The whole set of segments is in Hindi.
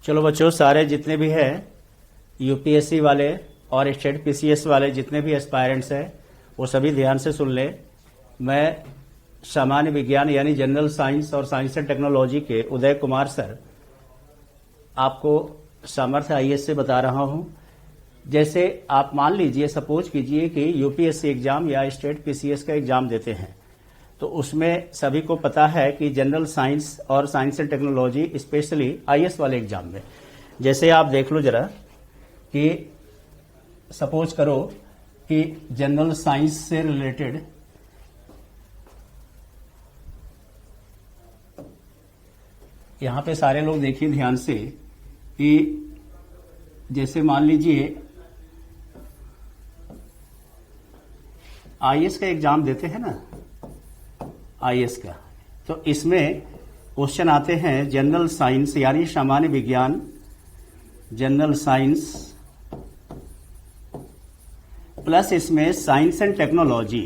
चलो बच्चों, सारे जितने भी हैं यूपीएससी वाले और स्टेट पीसीएस वाले जितने भी एस्पायरेंट्स हैं वो सभी ध्यान से सुन ले। मैं सामान्य विज्ञान यानी जनरल साइंस और साइंस एंड टेक्नोलॉजी के उदय कुमार सर आपको सामर्थ्य आईएएस से बता रहा हूं। जैसे आप मान लीजिए, सपोज कीजिए कि यूपीएससी एग्जाम या स्टेट पीसीएस का एग्जाम देते हैं, तो उसमें सभी को पता है कि जनरल साइंस और science and technology specially IAS वाले एग्जाम में, जैसे आप देख लो जरा कि सपोज करो कि जनरल साइंस से रिलेटेड यहां पे सारे लोग देखिए ध्यान से कि जैसे मान लीजिए आईएएस का एग्जाम देते हैं ना, आईएएस का, तो इसमें क्वेश्चन आते हैं जनरल साइंस यानी सामान्य विज्ञान, जनरल साइंस प्लस इसमें science and technology.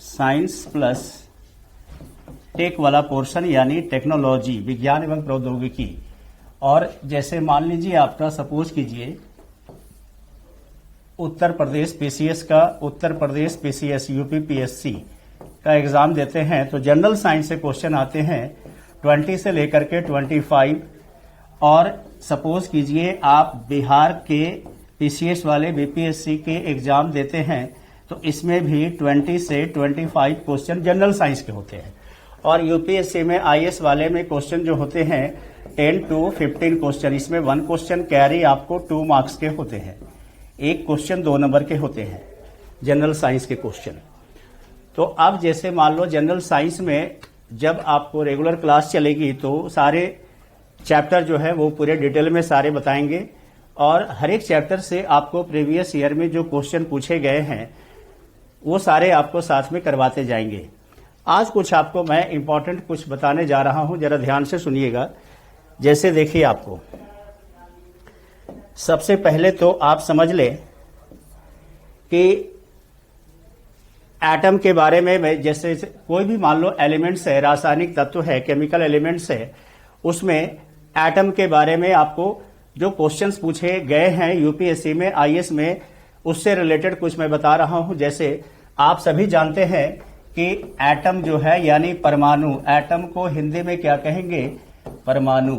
Science plus tech वाला पोर्शन यानी टेक्नोलॉजी, विज्ञान एवं प्रौद्योगिकी। और जैसे मान लीजिए आपका सपोज कीजिए उत्तर प्रदेश पीसीएस का, Uttar Pradesh PCS UP PSC का एग्जाम देते हैं, तो जनरल साइंस से क्वेश्चन आते हैं 20 से लेकर के 25। और सपोज कीजिए आप बिहार के पीसीएस वाले बीपीएससी के एग्जाम देते हैं, तो इसमें भी 20 से 25 क्वेश्चन जनरल साइंस के होते हैं। और यूपीएससी में आईएएस वाले में क्वेश्चन जो होते हैं 10 to 15 क्वेश्चन, इसमें 1 क्वेश्चन कैरी आपको 2 मार्क्स के होते हैं, एक क्वेश्चन 2 नंबर के होते हैं जनरल साइंस के क्वेश्चन। तो अब जैसे मान लो जनरल साइंस में जब आपको रेगुलर क्लास चलेगी तो सारे चैप्टर जो है वो पूरे डिटेल में सारे बताएंगे, और हर एक चैप्टर से आपको प्रीवियस ईयर में जो क्वेश्चन पूछे गए हैं वो सारे आपको साथ में करवाते जाएंगे। आज कुछ आपको मैं इंपॉर्टेंट कुछ बताने जा रहा हूं, जरा ध्यान से सुनिएगा। जैसे देखिए, आपको सबसे पहले तो आप समझ ले कि एटम के बारे में, जैसे कोई भी मान लो एलिमेंट्स है, रासायनिक तत्व है, केमिकल एलिमेंट्स है, उसमें एटम के बारे में आपको जो क्वेश्चंस पूछे गए हैं यूपीएससी में, आईएएस में, उससे रिलेटेड कुछ मैं बता रहा हूं। जैसे आप सभी जानते हैं कि एटम जो है यानी परमाणु, एटम को हिंदी में क्या कहेंगे? परमाणु।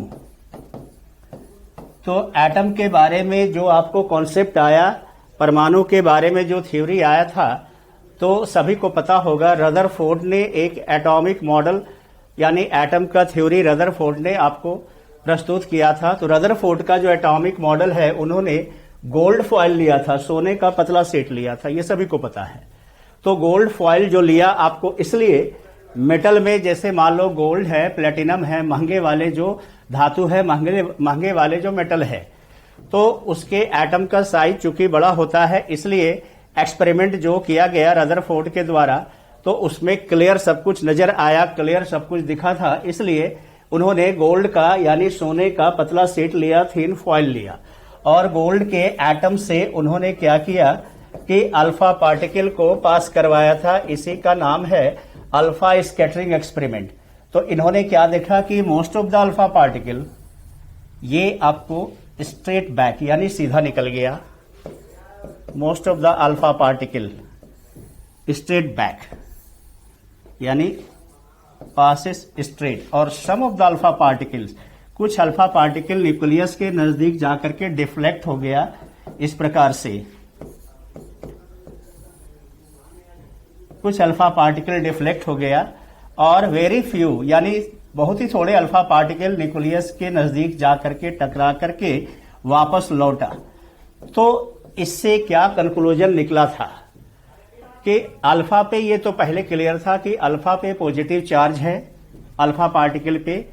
तो एटम के बारे में जो आपको कॉन्सेप्ट आया, परमाणु के बारे में जो थ्योरी आया था, तो सभी को पता होगा रदरफोर्ड ने एक एटॉमिक मॉडल यानी एटम का थ्योरी रदरफोर्ड ने आपको प्रस्तुत किया था। तो रदरफोर्ड का जो एटॉमिक मॉडल है, उन्होंने गोल्ड फॉइल लिया था, सोने का पतला सेट लिया था, ये सभी को पता है। तो गोल्ड फॉइल जो लिया आपको, इसलिए मेटल में जैसे मान लो गोल्ड है, प्लेटिनम है, महंगे वाले जो धातु है, महंगे वाले जो मेटल है, तो उसके एटम का साइज चूंकि बड़ा होता है, इसलिए एक्सपेरिमेंट जो किया गया रदरफोर्ड के द्वारा, तो उसमें क्लियर सब कुछ नजर आया, क्लियर सब कुछ दिखा था, इसलिए उन्होंने गोल्ड का यानी सोने का पतला सेट लिया, थिन फॉइल लिया, और गोल्ड के एटम से उन्होंने क्या किया कि अल्फा पार्टिकल को पास करवाया था। इसी का नाम है अल्फा स्कैटरिंग एक्सपेरिमेंट। तो इन्होंने क्या देखा कि most of the alpha particle ये आपको स्ट्रेट बैक यानी सीधा निकल गया, most of the alpha particle straight back यानी पासेस स्ट्रेट, और सम ऑफ द अल्फा पार्टिकल्स, कुछ अल्फा पार्टिकल न्यूक्लियस के नजदीक जाकर के डिफ्लेक्ट हो गया इस प्रकार से, कुछ अल्फा पार्टिकल डिफ्लेक्ट हो गया, और वेरी फ्यू यानी बहुत ही थोड़े अल्फा पार्टिकल न्यूक्लियस के नजदीक जाकर के टकरा करके वापस लौटा। तो इससे क्या कंक्लूजन निकला था कि अल्फा पे, ये तो पहले क्लियर था कि अल्फा पे पॉजिटिव चार्ज है अल्फा पार्टिकल पे,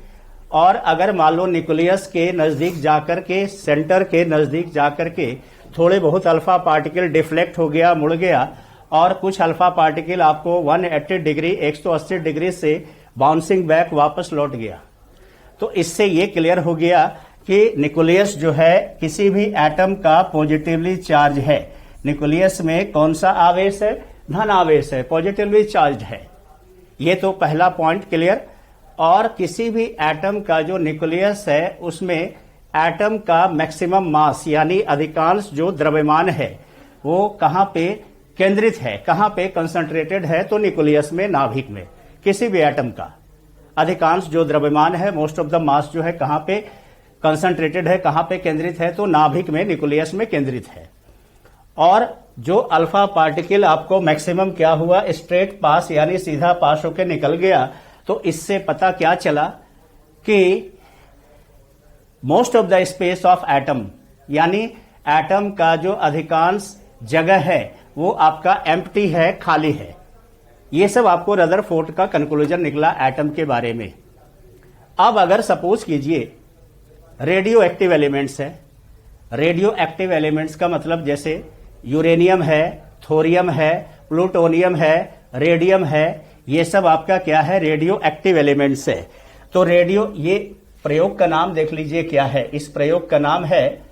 और अगर मान लो न्यूक्लियस के नजदीक जाकर के, सेंटर के नजदीक जाकर के थोड़े बहुत अल्फा पार्टिकल डिफ्लेक्ट हो गया, मुड़ गया, और कुछ अल्फा पार्टिकल आपको 180 डिग्री 180 डिग्री से बाउंसिंग बैक वापस लौट गया। तो इससे ये क्लियर हो गया कि न्यूक्लियस जो है किसी भी एटम का पॉजिटिवली चार्ज है। न्यूक्लियस में कौन सा आवेश है? धन आवेश है, पॉजिटिवली चार्ज है। ये तो पहला पॉइंट क्लियर। और किसी भी एटम का जो न्यूक्लियस है उसमें एटम का मैक्सिमम मास यानी अधिकांश जो द्रव्यमान है वो कहां पे केंद्रित है, कहां पे कंसंट्रेटेड है? तो न्यूक्लियस में, नाभिक में। किसी भी एटम का अधिकांश जो द्रव्यमान है, मोस्ट ऑफ द मास जो है कहां पे कंसंट्रेटेड है, कहां पे केंद्रित है? तो नाभिक में, न्यूक्लियस में केंद्रित है। और जो अल्फा पार्टिकल आपको मैक्सिमम क्या हुआ? स्ट्रेट पास यानी सीधा पास होकर निकल गया। तो इससे पता क्या चला कि most of the space of atom यानी एटम का जो अधिकांश जगह है वो आपका एम्प्टी है, खाली है। ये सब आपको रदरफोर्ड का कंक्लूजन निकला एटम के बारे में। अब अगर सपोज कीजिए रेडियो एक्टिव एलिमेंट्स है। रेडियो एक्टिव एलिमेंट्स का मतलब जैसे यूरेनियम है, थोरियम है, प्लूटोनियम है, रेडियम है, ये सब आपका क्या है? रेडियो एक्टिव एलिमेंट्स है। तो रेडियो, ये प्रयोग का नाम देख लीजिए क्या है। इस प्रयोग का नाम है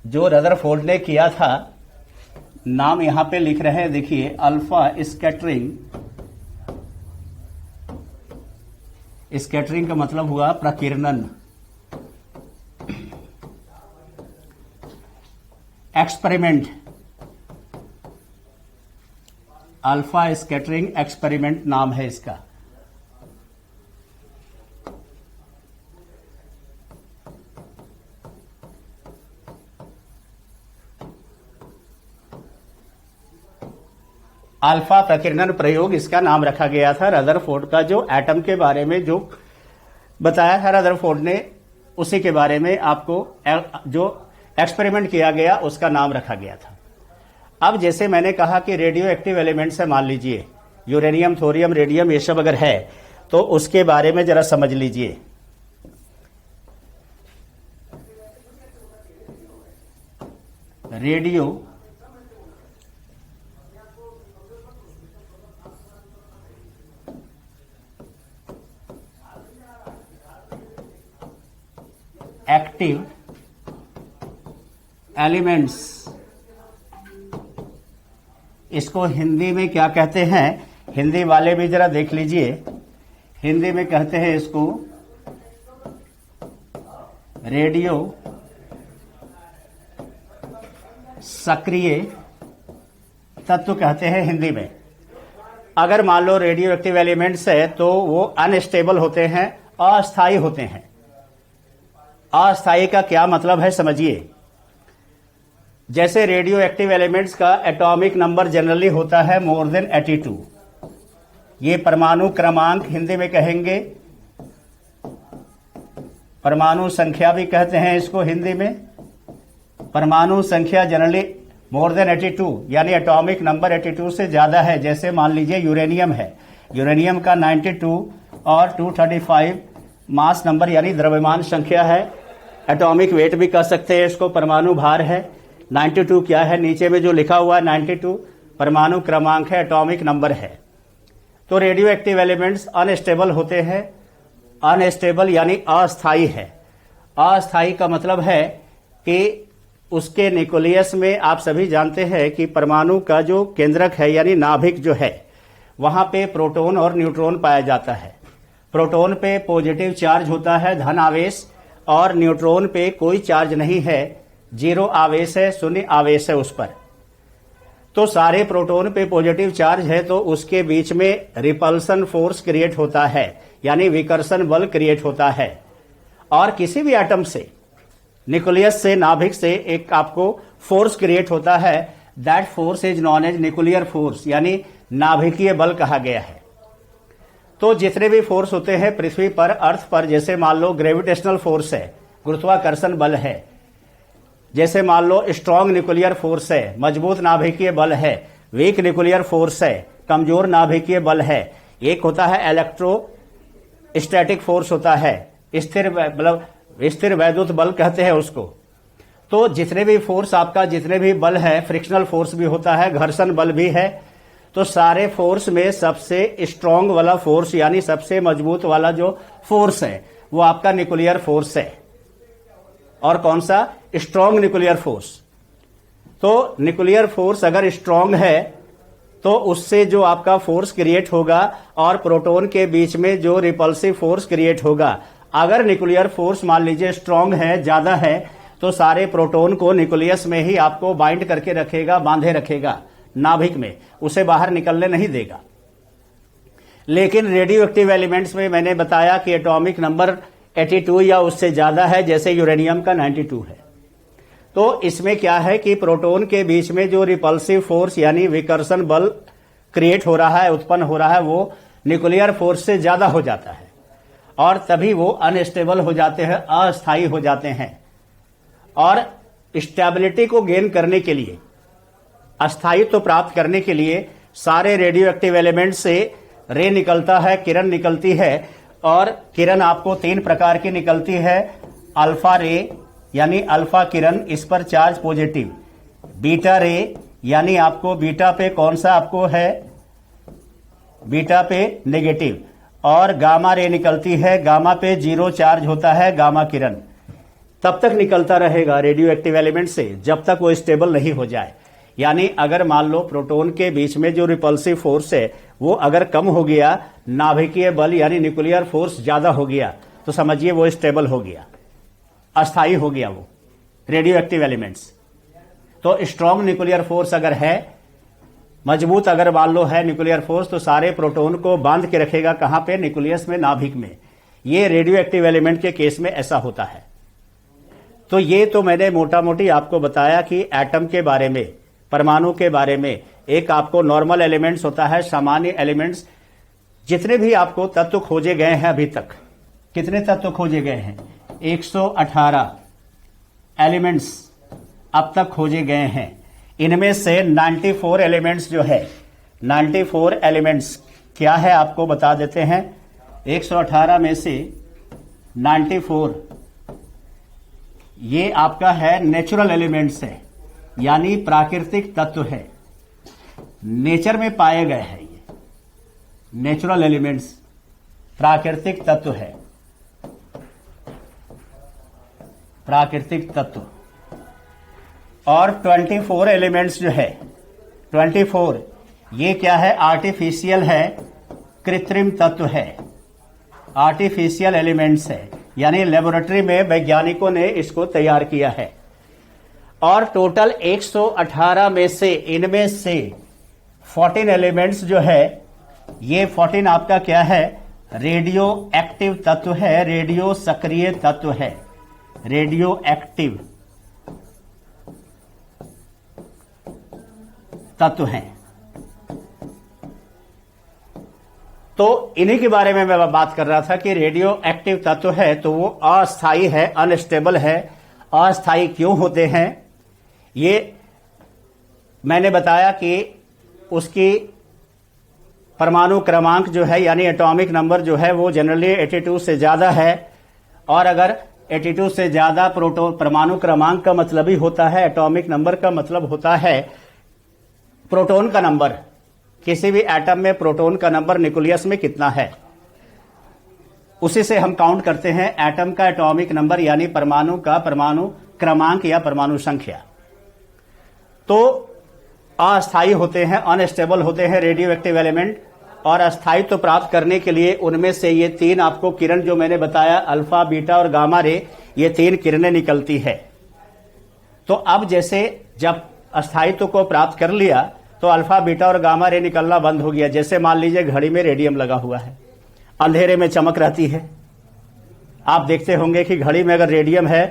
जो रदरफोर्ड ने किया था, नाम यहां पे लिख रहे हैं, देखिए, अल्फा स्कैटरिंग। स्कैटरिंग का मतलब हुआ प्रकीर्णन। एक्सपेरिमेंट, अल्फा स्कैटरिंग एक्सपेरिमेंट नाम है इसका। अल्फा प्रकीर्णन प्रयोग इसका नाम रखा गया था। रदरफोर्ड का जो एटम के बारे में जो बताया था रदरफोर्ड ने, उसी के बारे में आपको जो एक्सपेरिमेंट किया गया उसका नाम रखा गया था। अब जैसे मैंने कहा कि रेडियो एक्टिव एलिमेंट्स है, मान लीजिए यूरेनियम, थोरियम, रेडियम, ये सब अगर है तो उसके बारे में जरा समझ लीजिए। रेडियो एक्टिव एलिमेंट्स, इसको हिंदी में क्या कहते हैं? हिंदी वाले भी जरा देख लीजिए। हिंदी में कहते हैं इसको रेडियो सक्रिय तत्व कहते हैं हिंदी में। अगर मान लो रेडियो एक्टिव एलिमेंट्स है तो वो अनस्टेबल होते हैं, अस्थायी होते हैं। अस्थायी का क्या मतलब है समझिए। जैसे रेडियो एक्टिव एलिमेंट्स का एटॉमिक नंबर जनरली होता है मोर देन 82। ये परमाणु क्रमांक हिंदी में कहेंगे, परमाणु संख्या भी कहते हैं इसको हिंदी में। परमाणु संख्या जनरली मोर देन 82 यानी एटॉमिक नंबर 82 से ज्यादा है। जैसे मान लीजिए यूरेनियम है, यूरेनियम का 92 और 235 मास नंबर यानी द्रव्यमान संख्या है। एटॉमिक वेट भी कह सकते हैं इसको, परमाणु भार है। 92 क्या है? नीचे में जो लिखा हुआ है 92 परमाणु क्रमांक है, एटॉमिक नंबर है। तो रेडियो एक्टिव एलिमेंट्स अनस्टेबल होते हैं। अनस्टेबल यानी अस्थायी है। अस्थायी का मतलब है कि उसके न्यूक्लियस में आप सभी जानते हैं कि परमाणु का जो केंद्रक है यानी नाभिक जो है वहां पे प्रोटॉन और न्यूट्रॉन पाया जाता है। प्रोटॉन पे पॉजिटिव चार्ज होता है, धन आवेश, और न्यूट्रॉन पे कोई चार्ज नहीं है, जीरो आवेश है, शून्य आवेश है उस पर। तो सारे प्रोटॉन पे पॉजिटिव चार्ज है तो उसके बीच में रिपल्सन फोर्स क्रिएट होता है यानी विकर्षण बल क्रिएट होता है। और किसी भी एटम से, न्यूक्लियस से, नाभिक से एक आपको फोर्स क्रिएट होता है। That force is known as nuclear force यानी नाभिकीय बल कहा गया है। तो जितने भी फोर्स होते हैं पृथ्वी पर, अर्थ पर, जैसे मान लो ग्रेविटेशनल फोर्स है, गुरुत्वाकर्षण बल है, जैसे मान लो स्ट्रॉन्ग न्यूक्लियर फोर्स है, मजबूत नाभिकीय बल है, वीक न्यूक्लियर फोर्स है, कमजोर नाभिकीय बल है। एक होता है इलेक्ट्रोस्टैटिक फोर्स होता है, स्थिर मतलब स्थिर वैद्युत बल कहते हैं उसको। तो जितने भी फोर्स आपका, जितने भी बल है, फ्रिक्शनल फोर्स भी होता है, घर्षण बल भी है। तो सारे फोर्स में सबसे स्ट्रॉन्ग वाला फोर्स यानी सबसे मजबूत वाला जो फोर्स है वो आपका न्यूक्लियर फोर्स है। और कौन सा, स्ट्रॉन्ग न्यूक्लियर फोर्स। तो न्यूक्लियर फोर्स अगर स्ट्रॉन्ग है तो उससे जो आपका फोर्स क्रिएट होगा और प्रोटॉन के बीच में जो रिपल्सिव फोर्स क्रिएट होगा, अगर न्यूक्लियर फोर्स मान लीजिए स्ट्रॉन्ग है, ज्यादा है, तो सारे प्रोटॉन को न्यूक्लियस में ही आपको बाइंड करके रखेगा, बांधे रखेगा नाभिक में, उसे बाहर निकलने नहीं देगा। लेकिन रेडियो एक्टिव एलिमेंट्स में मैंने बताया कि एटॉमिक नंबर 82 या उससे ज्यादा है, जैसे यूरेनियम का 92 है। तो इसमें क्या है कि प्रोटॉन के बीच में जो रिपल्सिव फोर्स यानी विकर्षण बल क्रिएट हो रहा है, उत्पन्न हो रहा है, वो न्यूक्लियर फोर्स से ज्यादा हो जाता है और तभी वो अनस्टेबल हो जाते हैं, अस्थायी हो जाते हैं। और स्टेबिलिटी को गेन करने के लिए, अस्थायित्व प्राप्त करने के लिए सारे रेडियो एक्टिव एलिमेंट से रे निकलता है, किरण निकलती है। और किरण आपको 3 प्रकार की निकलती है। अल्फा रे यानी अल्फा किरण, इस पर चार्ज पॉजिटिव। बीटा रे यानी आपको बीटा पे कौन सा आपको है, बीटा पे नेगेटिव। और गामा रे निकलती है, गामा पे 0 चार्ज होता है, गामा किरण। तब तक निकलता रहेगा रेडियो एक्टिव एलिमेंट से जब तक वो स्टेबल नहीं हो जाए। यानी अगर मान लो प्रोटॉन के बीच में जो रिपल्सिव फोर्स है वो अगर कम हो गया, नाभिकीय बल यानी न्यूक्लियर फोर्स ज्यादा हो गया, तो समझिए वो स्टेबल हो गया, अस्थायी हो गया वो रेडियो एक्टिव एलिमेंट्स। तो स्ट्रॉन्ग न्यूक्लियर फोर्स अगर है, मजबूत अगर मान लो है न्यूक्लियर फोर्स, तो सारे प्रोटॉन को बांध के रखेगा, कहां पे, न्यूक्लियस में, नाभिक में। ये रेडियो एक्टिव एलिमेंट के केस में ऐसा होता है। तो ये तो मैंने मोटा मोटी आपको बताया कि एटम के बारे में, परमाणु के बारे में। एक आपको नॉर्मल एलिमेंट्स होता है, सामान्य एलिमेंट्स। जितने भी आपको तत्व खोजे गए हैं अभी तक, कितने तत्व खोजे गए हैं, 118 एलिमेंट्स अब तक खोजे गए हैं। इनमें से 94 एलिमेंट्स जो है, 94 एलिमेंट्स क्या है आपको बता देते हैं। 118 में से 94 ये आपका है नेचुरल एलिमेंट्स है, यानी प्राकृतिक तत्व है, नेचर में पाए गए हैं। ये नेचुरल एलिमेंट्स प्राकृतिक तत्व है, प्राकृतिक तत्व। और 24 एलिमेंट्स जो है, 24 ये क्या है, आर्टिफिशियल है, कृत्रिम तत्व है, आर्टिफिशियल एलिमेंट्स है, यानी लेबोरेटरी में वैज्ञानिकों ने इसको तैयार किया है। और टोटल 118 में से इनमें से 14 एलिमेंट्स जो है, ये 14 आपका क्या है, रेडियो एक्टिव तत्व है, रेडियो सक्रिय तत्व है, रेडियो एक्टिव तत्व हैं। तो इन्हीं के बारे में मैं बात कर रहा था कि रेडियो एक्टिव तत्व है तो वो अस्थायी है, अनस्टेबल है। अस्थायी क्यों होते हैं, ये मैंने बताया कि उसकी परमाणु क्रमांक जो है, यानी एटॉमिक नंबर जो है, वो जनरली 82 से ज्यादा है। और अगर 82 से ज्यादा प्रोटॉन, परमाणु क्रमांक का मतलब ही होता है, एटॉमिक नंबर का मतलब होता है प्रोटॉन का नंबर। किसी भी एटम में प्रोटॉन का नंबर न्यूक्लियस में कितना है, उसी से हम काउंट करते हैं एटम का एटॉमिक नंबर, यानी परमाणु का परमाणु क्रमांक या परमाणु संख्या। तो अस्थायी होते हैं, अनस्टेबल होते हैं रेडियो एक्टिव एलिमेंट। और अस्थायित्व प्राप्त करने के लिए उनमें से ये 3 आपको किरण जो मैंने बताया, अल्फा, बीटा और गामा रे, ये 3 किरणें निकलती है। तो अब जैसे जब अस्थायित्व को प्राप्त कर लिया तो अल्फा, बीटा और गामा रे निकलना बंद हो गया। जैसे मान लीजिए घड़ी में रेडियम लगा हुआ है, अंधेरे में चमक रहती है। आप देखते होंगे कि घड़ी में अगर रेडियम है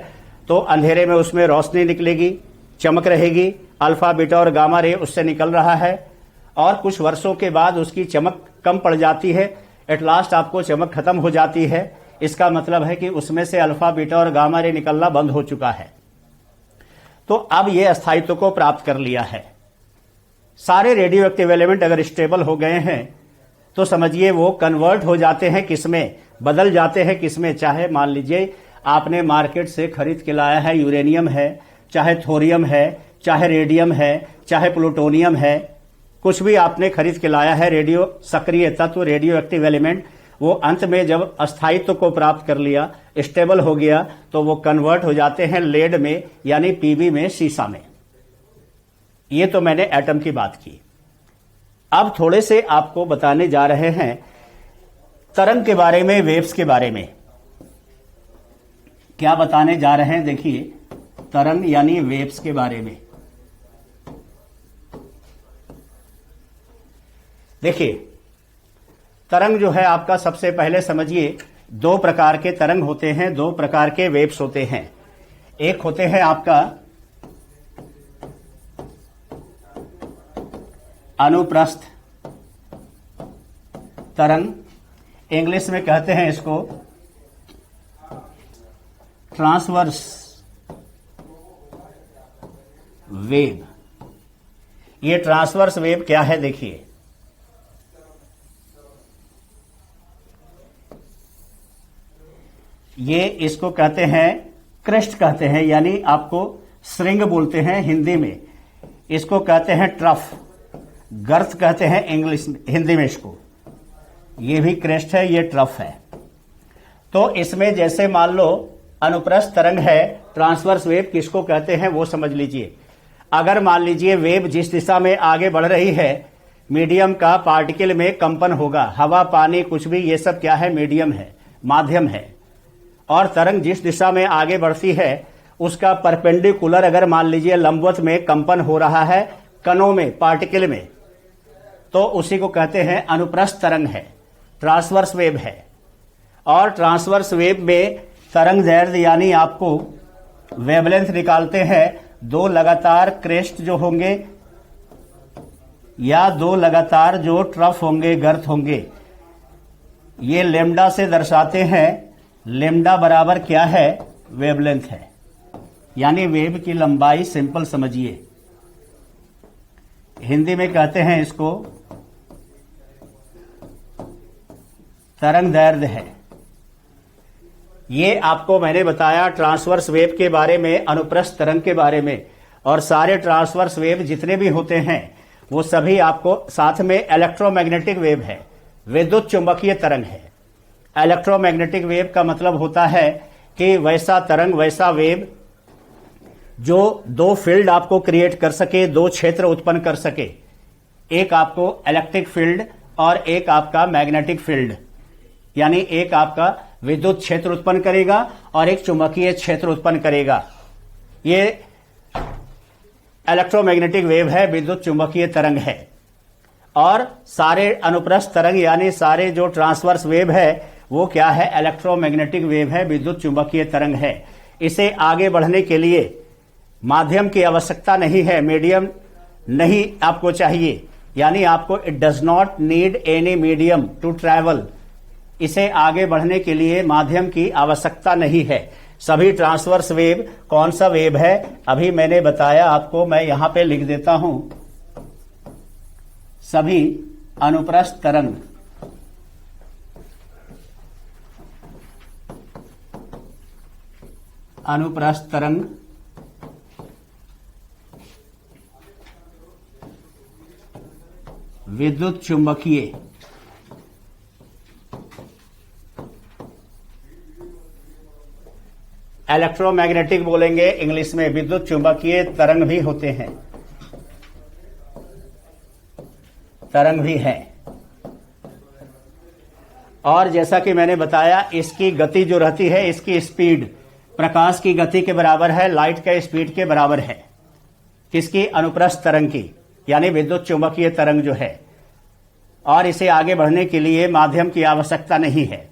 तो अंधेरे में उसमें रोशनी निकलेगी, चमक रहेगी। अल्फा, बीटा और गामा रे उससे निकल रहा है और कुछ वर्षों के बाद उसकी चमक कम पड़ जाती है, एट लास्ट आपको चमक खत्म हो जाती है। इसका मतलब है कि उसमें से अल्फा, बीटा और गामा रे निकलना बंद हो चुका है। तो अब ये अस्थायित्व को प्राप्त कर लिया है। सारे रेडियो एक्टिव एलिमेंट अगर स्टेबल हो गए हैं तो समझिए वो कन्वर्ट हो जाते हैं, किसमें बदल जाते हैं, किसमें। चाहे मान लीजिए आपने मार्केट से खरीद के लाया है, यूरेनियम है, चाहे थोरियम है, चाहे रेडियम है, चाहे प्लूटोनियम है, कुछ भी आपने खरीद के लाया है, रेडियो सक्रिय तत्व, रेडियो एक्टिव एलिमेंट, वो अंत में जब अस्थायित्व को प्राप्त कर लिया, स्टेबल हो गया, तो वो कन्वर्ट हो जाते हैं लेड में, यानी पीबी में, सीसा में। ये तो मैंने एटम की बात की। अब थोड़े से आपको बताने जा रहे हैं तरंग के बारे में, वेव्स के बारे में। क्या बताने जा रहे हैं? देखिए, तरंग यानी वेव्स के बारे में। देखिए, तरंग जो है आपका, सबसे पहले समझिए, दो प्रकार के तरंग होते हैं, दो प्रकार के वेव्स होते हैं। एक होते हैं आपका अनुप्रस्थ तरंग, इंग्लिश में कहते हैं इसको ट्रांसवर्स वेव। ये ट्रांसवर्स वेव क्या है? देखिए, ये इसको कहते हैं क्रेस्ट कहते हैं, यानी आपको श्रृंग बोलते हैं हिंदी में। इसको कहते हैं ट्रफ, गर्त कहते हैं इंग्लिश हिंदी में इसको। ये भी क्रेस्ट है, ये ट्रफ है। तो इसमें जैसे मान लो अनुप्रस्थ तरंग है, ट्रांसवर्स वेव किसको कहते हैं वो समझ लीजिए। अगर मान लीजिए वेव जिस दिशा में आगे बढ़ रही है, मीडियम का पार्टिकल में कंपन होगा, हवा, पानी, कुछ भी, ये सब क्या है? मीडियम है, माध्यम है। और तरंग जिस दिशा में आगे बढ़ती है उसका परपेंडिकुलर अगर मान लीजिए लंबवत में कंपन हो रहा है कणों में, पार्टिकल में, तो उसी को कहते हैं अनुप्रस्थ तरंग है, ट्रांसवर्स वेव है। और ट्रांसवर्स वेव में तरंग दैर्ध्य यानी आपको वेवलेंथ निकालते हैं, दो लगातार क्रेस्ट जो होंगे या दो लगातार जो ट्रफ होंगे, गर्त होंगे, ये लेमडा से दर्शाते हैं। लेमडा बराबर क्या है? वेवलेंथ है, यानी वेव की लंबाई। सिंपल समझिए, हिंदी में कहते हैं इसको तरंग दैर्ध्य है। ये आपको मैंने बताया ट्रांसवर्स वेव के बारे में, अनुप्रस्थ तरंग के बारे में। और सारे ट्रांसवर्स वेव जितने भी होते हैं वो सभी आपको, साथ में इलेक्ट्रोमैग्नेटिक वेव है, विद्युत चुंबकीय तरंग है। इलेक्ट्रोमैग्नेटिक वेव का मतलब होता है कि वैसा तरंग, वैसा वेव जो दो फील्ड आपको क्रिएट कर सके, दो क्षेत्र उत्पन्न कर सके। एक आपको इलेक्ट्रिक फील्ड और एक आपका मैग्नेटिक फील्ड, यानी एक आपका विद्युत क्षेत्र उत्पन्न करेगा और एक चुंबकीय क्षेत्र उत्पन्न करेगा। ये इलेक्ट्रोमैग्नेटिक वेव है, विद्युत चुंबकीय तरंग है। और सारे अनुप्रस्थ तरंग यानी सारे जो ट्रांसवर्स वेव है वो क्या है? इलेक्ट्रोमैग्नेटिक वेव है, विद्युत चुंबकीय तरंग है। इसे आगे बढ़ने के लिए माध्यम की आवश्यकता नहीं है, मीडियम नहीं आपको चाहिए, यानी आपको it does not need any medium to travel. इसे आगे बढ़ने के लिए माध्यम की आवश्यकता नहीं है। सभी ट्रांसवर्स वेव, कौन सा वेव है अभी मैंने बताया आपको, मैं यहां पे लिख देता हूं। सभी अनुप्रस्थ तरंग विद्युत चुंबकीय इलेक्ट्रोमैग्नेटिक बोलेंगे इंग्लिश में, विद्युत चुंबकीय तरंग भी होते हैं, तरंग भी है। और जैसा कि मैंने बताया, इसकी गति जो रहती है, इसकी स्पीड प्रकाश की गति के बराबर है, लाइट के स्पीड के बराबर है। किसकी? अनुप्रस्थ तरंग की, यानी विद्युत चुंबकीय तरंग जो है। और इसे आगे बढ़ने के लिए माध्यम की आवश्यकता नहीं है।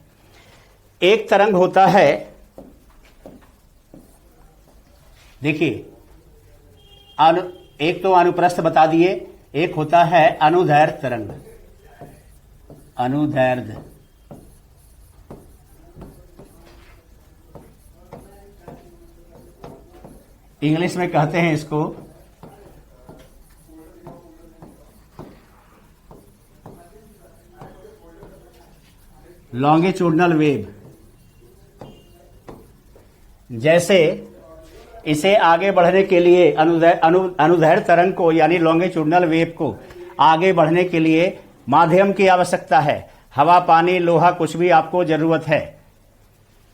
एक तरंग होता है, देखिए, एक तो अनुप्रस्थ बता दिए, एक होता है अनुदैर्ध्य तरंग। अनुदैर्ध्य इंग्लिश में कहते हैं इसको लॉन्गिट्यूडनल वेव। जैसे इसे आगे बढ़ने के लिए अनुदैर्ध्य तरंग को यानी लॉन्गिट्यूडनल वेव को आगे बढ़ने के लिए माध्यम की आवश्यकता है। हवा, पानी, लोहा, कुछ भी आपको जरूरत है,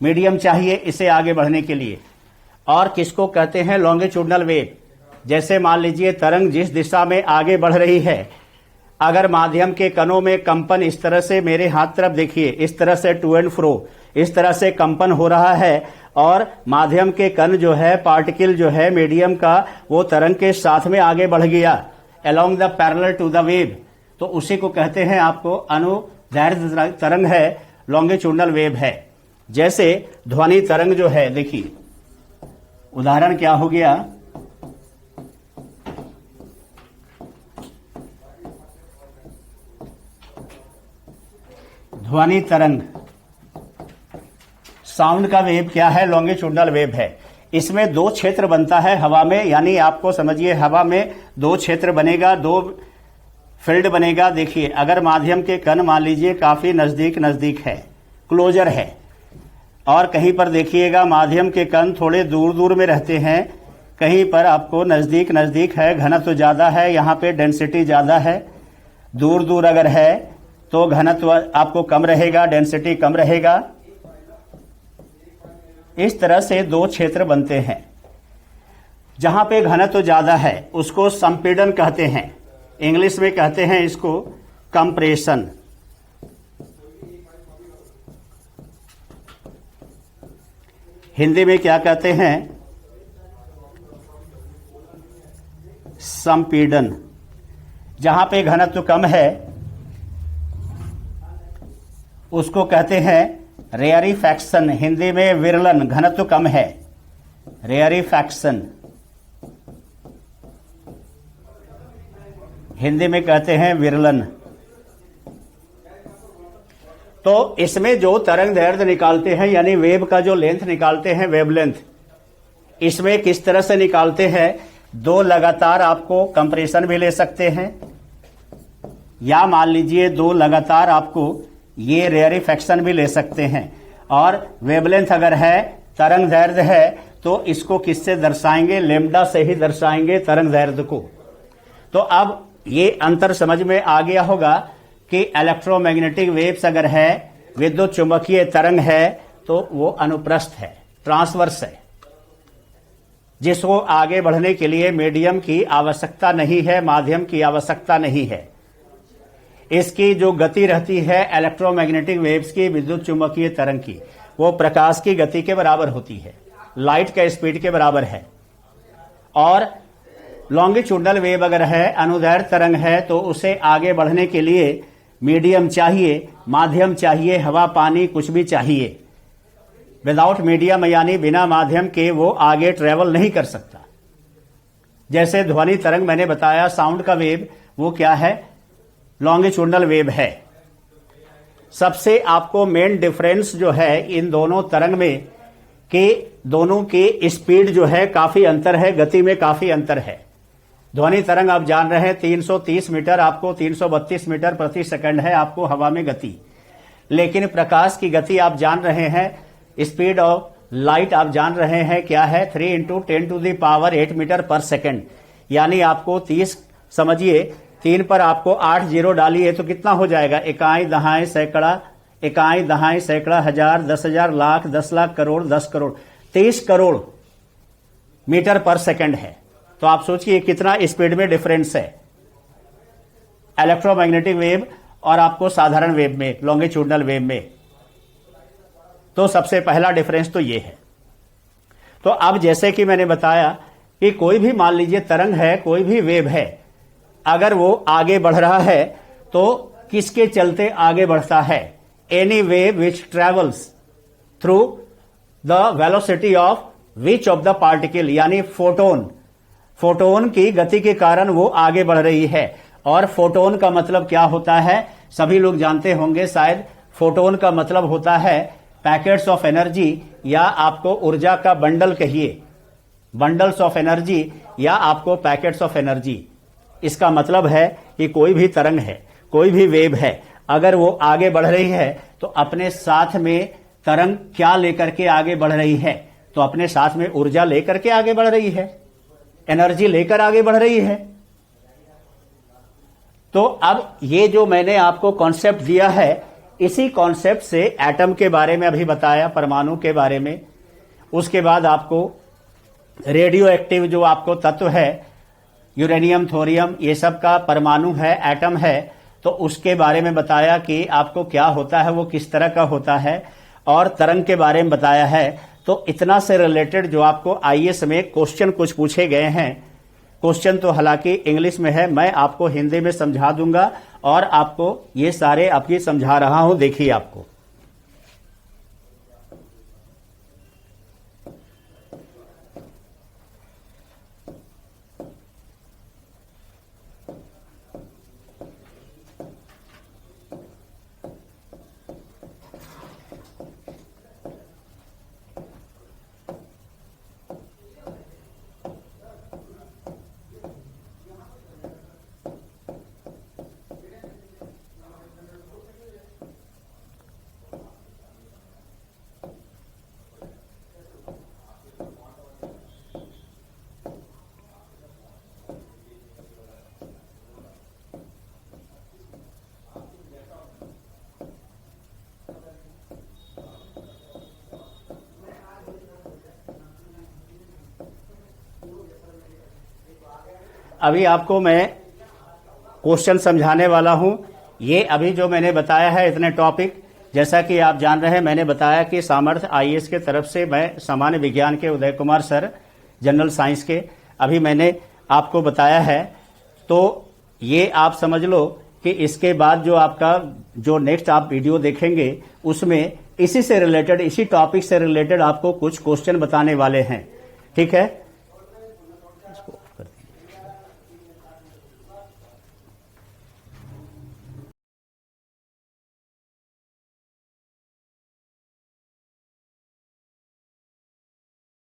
मीडियम चाहिए इसे आगे बढ़ने के लिए। और किसको कहते हैं लॉन्गिट्यूडनल वेव। जैसे मान लीजिए तरंग जिस दिशा में आगे बढ़ रही है, अगर माध्यम के कणों में कंपन इस तरह से, मेरे हाथ तरफ देखिए, इस तरह से टू एंड फ्रो इस तरह से कंपन हो रहा है, और माध्यम के कण जो है, पार्टिकल जो है मीडियम का, वो तरंग के साथ में आगे बढ़ गया along the parallel to the wave, तो उसी को कहते हैं आपको अनुदैर्ध्य तरंग है, लॉन्गिट्यूडनल वेव है। जैसे ध्वनि तरंग जो है, देखिए उदाहरण क्या हो गया, ध्वनि तरंग, साउंड का वेव क्या है, लॉन्गिट्यूडनल वेव है। इसमें दो क्षेत्र बनता है हवा में, यानी आपको समझिए हवा में दो क्षेत्र बनेगा, दो फील्ड बनेगा। देखिए अगर माध्यम के कण मान लीजिए काफी नजदीक नजदीक है, क्लोजर है, और कहीं पर देखिएगा माध्यम के कण थोड़े दूर दूर में रहते हैं, कहीं पर आपको नजदीक नजदीक है, घनत्व ज्यादा है, यहां पे डेंसिटी ज्यादा है। दूर दूर अगर है तो घनत्व आपको कम रहेगा, डेंसिटी कम रहेगा। इस तरह से दो क्षेत्र बनते हैं। जहां पे घनत्व ज्यादा है उसको संपीड़न कहते हैं, इंग्लिश में कहते हैं इसको कंप्रेशन। हिंदी में क्या कहते हैं, संपीड़न। जहां पे घनत्व कम है उसको कहते हैं रेयरीफैक्शन, हिंदी में विरलन, घनत्व कम है, रेयरीफैक्शन हिंदी में कहते हैं विरलन। तो इसमें जो तरंग दैर्ध्य निकालते हैं, यानी वेव का जो लेंथ निकालते हैं, वेवलेंथ, इसमें किस तरह से निकालते हैं, दो लगातार आपको कंप्रेशन भी ले सकते हैं, या मान लीजिए दो लगातार आपको ये रेयरीफैक्शन भी ले सकते हैं। और वेवलेंथ अगर है, तरंग दैर्ध्य है, तो इसको किससे दर्शाएंगे, लैम्डा से ही दर्शाएंगे तरंग दैर्ध्य को। तो अब ये अंतर समझ में आ गया होगा कि इलेक्ट्रोमैग्नेटिक वेव्स अगर है, विद्युत चुंबकीय तरंग है, तो वो अनुप्रस्थ है, ट्रांसवर्स है, जिसको आगे बढ़ने के लिए मीडियम की आवश्यकता नहीं है, माध्यम की आवश्यकता नहीं है। इसकी जो गति रहती है इलेक्ट्रोमैग्नेटिक वेव्स की, विद्युत चुंबकीय तरंग की, वो प्रकाश की गति के बराबर होती है, लाइट का स्पीड के बराबर है। और लॉन्गिट्यूडनल वेव अगर है, अनुदैर्ध्य तरंग है, तो उसे आगे बढ़ने के लिए मीडियम चाहिए, माध्यम चाहिए, हवा, पानी, कुछ भी चाहिए। विदाउट मीडियम यानी बिना माध्यम के वो आगे ट्रेवल नहीं कर सकता। जैसे ध्वनि तरंग मैंने बताया, साउंड का वेव, वो क्या है, लॉन्गिट्यूडनल वेव है। सबसे आपको मेन डिफरेंस जो है इन दोनों तरंग में कि दोनों की स्पीड जो है काफी अंतर है, गति में काफी अंतर है। ध्वनि तरंग आप जान रहे हैं 330 मीटर, आपको 332 मीटर प्रति सेकंड है आपको हवा में गति। लेकिन प्रकाश की गति आप जान रहे हैं, स्पीड ऑफ लाइट आप जान रहे हैं क्या है, 3 × 10⁸ मीटर पर सेकंड। यानी आपको 30 समझिए, 3 पर आपको 8 जीरो डालिए तो कितना हो जाएगा, इकाई, दहाई, सैकड़ा, इकाई, दहाई, सैकड़ा, हजार, 10,000, लाख, 10 लाख, करोड़, 10 करोड़, 30 करोड़ मीटर पर सेकंड है। तो आप सोचिए कितना स्पीड में डिफरेंस है इलेक्ट्रोमैग्नेटिक वेव और आपको साधारण वेव में, लॉन्गिट्यूडनल वेव में। तो सबसे पहला डिफरेंस तो ये है। तो अब जैसे कि मैंने बताया कि कोई भी मान लीजिए तरंग है, कोई भी वेव है, अगर वो आगे बढ़ रहा है तो किसके चलते आगे बढ़ता है, any wave which travels through the velocity of which of the particle, यानी फोटोन, फोटोन की गति के कारण वो आगे बढ़ रही है। और फोटोन का मतलब क्या होता है, सभी लोग जानते होंगे शायद। फोटोन का मतलब होता है पैकेट्स ऑफ एनर्जी, या आपको ऊर्जा का बंडल कहिए, बंडल्स ऑफ एनर्जी, या आपको पैकेट्स ऑफ एनर्जी। इसका मतलब है कि कोई भी तरंग है, कोई भी वेव है, अगर वो आगे बढ़ रही है तो अपने साथ में तरंग क्या लेकर के आगे बढ़ रही है, तो अपने साथ में ऊर्जा लेकर के आगे बढ़ रही है, एनर्जी लेकर आगे बढ़ रही है। तो अब ये जो मैंने आपको कॉन्सेप्ट दिया है, इसी कॉन्सेप्ट से एटम के बारे में अभी बताया, परमाणु के बारे में। उसके बाद आपको रेडियो एक्टिव जो आपको तत्व है, यूरेनियम, थोरियम, ये सब का परमाणु है, एटम है, तो उसके बारे में बताया कि आपको क्या होता है, वो किस तरह का होता है, और तरंग के बारे में बताया है। तो इतना से रिलेटेड जो आपको आईएएस में क्वेश्चन कुछ पूछे गए हैं, क्वेश्चन तो हालांकि इंग्लिश में है, मैं आपको हिंदी में समझा दूंगा और आपको ये सारे आपकी समझा रहा हूं, देखिए आपको। अभी आपको मैं क्वेश्चन समझाने वाला हूं। ये अभी जो मैंने बताया है इतने टॉपिक, जैसा कि आप जान रहे हैं, मैंने बताया कि सामर्थ्य आईएएस के तरफ से मैं सामान्य विज्ञान के Uday Kumar sir, general science के, अभी मैंने आपको बताया है। तो ये आप समझ लो कि इसके बाद जो आपका जो नेक्स्ट आप वीडियो देखेंगे उसमें इसी से रिलेटेड, इसी टॉपिक से रिलेटेड आपको कुछ क्वेश्चन बताने वाले हैं, ठीक है।